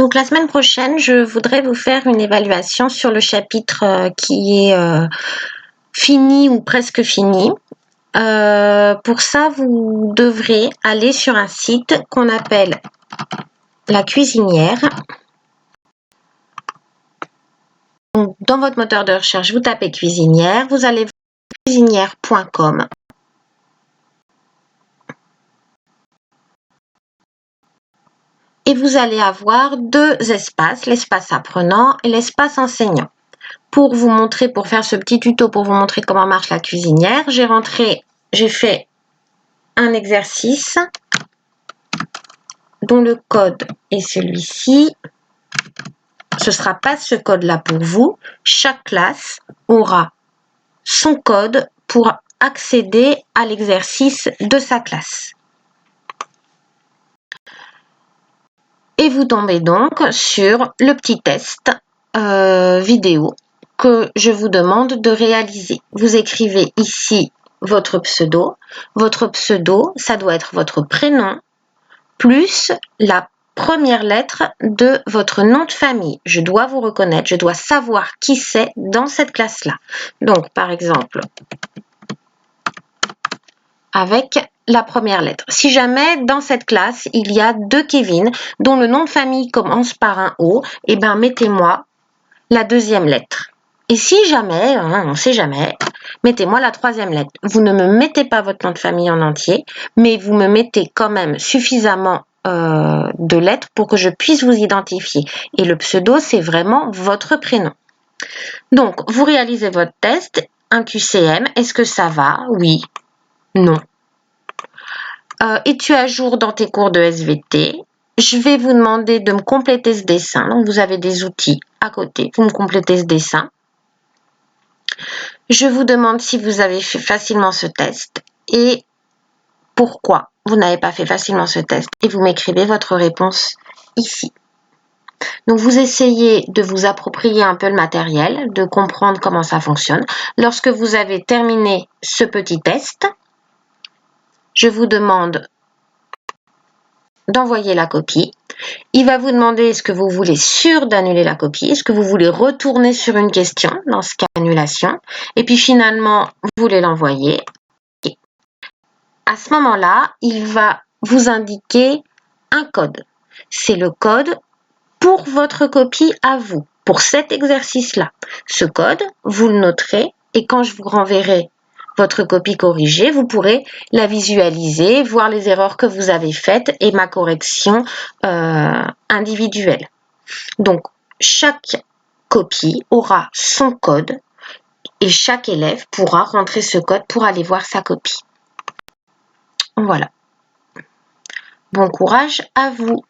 Donc la semaine prochaine, je voudrais vous faire une évaluation sur le chapitre qui est fini ou presque fini. Pour ça, vous devrez aller sur un site qu'on appelle La Cuisinière. Donc, dans votre moteur de recherche, vous tapez Cuisinière, vous allez voir cuisinière.com. Et vous allez avoir deux espaces, l'espace apprenant et l'espace enseignant. Pour vous montrer, pour faire ce petit tuto, pour vous montrer comment marche la cuisinière, j'ai fait un exercice dont le code est celui-ci. Ce ne sera pas ce code-là pour vous. Chaque classe aura son code pour accéder à l'exercice de sa classe. Et vous tombez donc sur le petit test vidéo que je vous demande de réaliser. Vous écrivez ici votre pseudo. Votre pseudo, ça doit être votre prénom plus la première lettre de votre nom de famille. Je dois vous reconnaître, je dois savoir qui c'est dans cette classe-là. Donc, par exemple, avec la première lettre. Si jamais dans cette classe, il y a deux Kevin dont le nom de famille commence par un O, eh bien, mettez-moi la deuxième lettre. Et si jamais, on ne sait jamais, mettez-moi la troisième lettre. Vous ne me mettez pas votre nom de famille en entier, mais vous me mettez quand même suffisamment de lettres pour que je puisse vous identifier. Et le pseudo, c'est vraiment votre prénom. Donc, vous réalisez votre test, un QCM. Est-ce que ça va? Oui. Non. Es-tu à jour dans tes cours de SVT? Je vais vous demander de me compléter ce dessin. Donc, vous avez des outils à côté. Vous me complétez ce dessin. Je vous demande si vous avez fait facilement ce test et pourquoi vous n'avez pas fait facilement ce test. Et vous m'écrivez votre réponse ici. Donc, vous essayez de vous approprier un peu le matériel, de comprendre comment ça fonctionne. Lorsque vous avez terminé ce petit test, je vous demande d'envoyer la copie. Il va vous demander est-ce que vous voulez d'annuler la copie, est-ce que vous voulez retourner sur une question dans ce cas annulation, et puis finalement vous voulez l'envoyer. À ce moment-là, il va vous indiquer un code. C'est le code pour votre copie à vous, pour cet exercice-là. Ce code, vous le noterez et quand je vous renverrai votre copie corrigée, vous pourrez la visualiser, voir les erreurs que vous avez faites et ma correction individuelle. Donc, chaque copie aura son code et chaque élève pourra rentrer ce code pour aller voir sa copie. Voilà. Bon courage à vous.